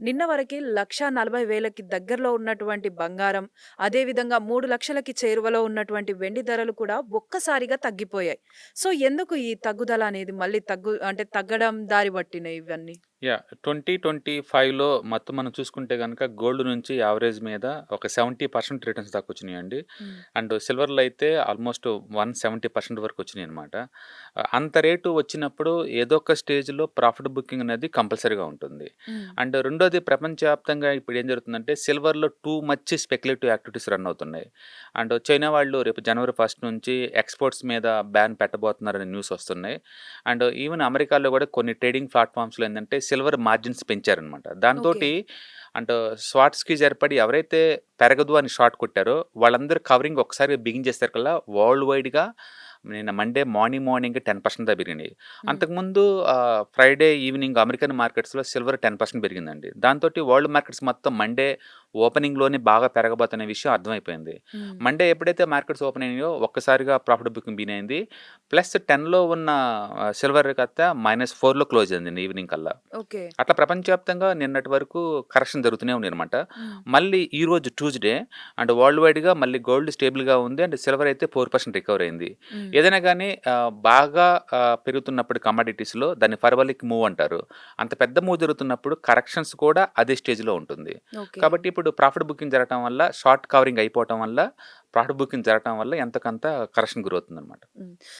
నిన్న వరకి 1,40,000కి దగ్గరలో ఉన్నటువంటి బంగారం, అదే విధంగా 3,00,000కి చేరువలో ఉన్నటువంటి వెండి ధరలు కూడా ఒక్కసారిగా తగ్గిపోయాయి. సో, ఎందుకు ఈ తగ్గుదల అనేది మళ్ళీ అంటే తగ్గడం దారి పట్టినాయి ఇవన్నీ? 2025లో మొత్తం మనం చూసుకుంటే గనక గోల్డ్ నుంచి యావరేజ్ మీద ఒక 70% రిటర్న్స్ దాకా వచ్చినాయండి. హ్మ్. అండ్ సిల్వర్‌లో అయితే ఆల్మోస్ట్ 170% వరకు వచ్చినాయన్నమాట. అంత రేటు వచ్చినప్పుడు ఏదో ఒక స్టేజ్‌లో ప్రాఫిట్ బుకింగ్ అనేది కంపల్సరీగా ఉంటుంది. హ్మ్. అండ్ రెండోది ప్రపంచవ్యాప్తంగా ఇప్పుడు ఏం జరుగుతుందంటే సిల్వర్‌లో too much speculative activities run అవుతున్నాయి. అండ్ చైనా వాళ్ళు రేపు జనవరి 1 నుంచి ఎక్స్‌పోర్ట్స్ మీద బ్యాన్ పెట్టబోతున్నారనే న్యూస్ వస్తున్నాయి. అండ్ ఈవెన్ అమెరికాలో గూడా కొన్ని ట్రేడింగ్ ప్లాట్‌ఫార్మ్స్‌లో ఏందంటే సిల్వర్ మార్జిన్స్ పెంచారనమాట. ఓకే. దాంతోటి అండ్ షార్ట్స్‌కి ఏర్పడి ఎవరైతే పెరగదు అని షార్ట్ కొట్టారో వాళ్ళందరూ కవరింగ్ ఒక్కసారిగా బిగించేసరికల్లా వరల్డ్ వైడ్‌గా నిన్న మండే మార్నింగ్ 10% దాకా పెరిగినాయి. హ్మ్. అంతకుముందు ఫ్రైడే ఈవినింగ్ అమెరికన్ మార్కెట్స్‌లో సిల్వర్ 10% పెరిగిందండి. దాంతోటి వరల్డ్ మార్కెట్స్ మొత్తం మండే ఓపెనింగ్‌లోనే బాగా పెరగబోతున్న విషయం అర్థమైపోయింది. హ్మ్. మండే ఎప్పుడైతే మార్కెట్స్ ఓపెన్ అయినాయో ఒక్కసారిగా ప్రాఫిట్ బుకింగ్ బిగిన్ అయింది. ప్లస్ 10లో ఉన్న సిల్వర్ కత్త -4లో క్లోజ్ అయిందండి ఈవినింగ్ కల్లా. ఓకే. అట్లా ప్రపంచవ్యాప్తంగా నిన్నటి వరకు కరెక్షన్ జరుగుతూనే ఉన్నాయన్నమాట. హ్మ్. మళ్ళీ ఈరోజు ట్యూస్‌డే అండ్ వరల్డ్ వైడ్‌గా మళ్ళీ గోల్డ్ స్టేబుల్‌గా ఉంది. అండ్ సిల్వర్ అయితే 4% రికవర్ అయింది. హ్మ్. ఏదైనా గానీ బాగా పెరుగుతున్నప్పుడు కమోడిటీస్‌లో దాన్ని పర్వాలిక్ మూవ్ అంటారు. అంత పెద్ద మూవ్ జరుగుతున్నప్పుడు కరెక్షన్స్ కూడా అదే స్టేజ్‌లో ఉంటుంది. ఓకే. కాబట్టి ఇప్పుడు ప్రాఫిట్ బుకింగ్ జరగటం వల్ల, షార్ట్ కవరింగ్ అయిపోవటం వల్ల, ప్రాఫిట్ బుకింగ్ జరగటం వల్ల ఎంతకంత కరెక్షన్ గురవుతుందన్నమాట. హ్మ్.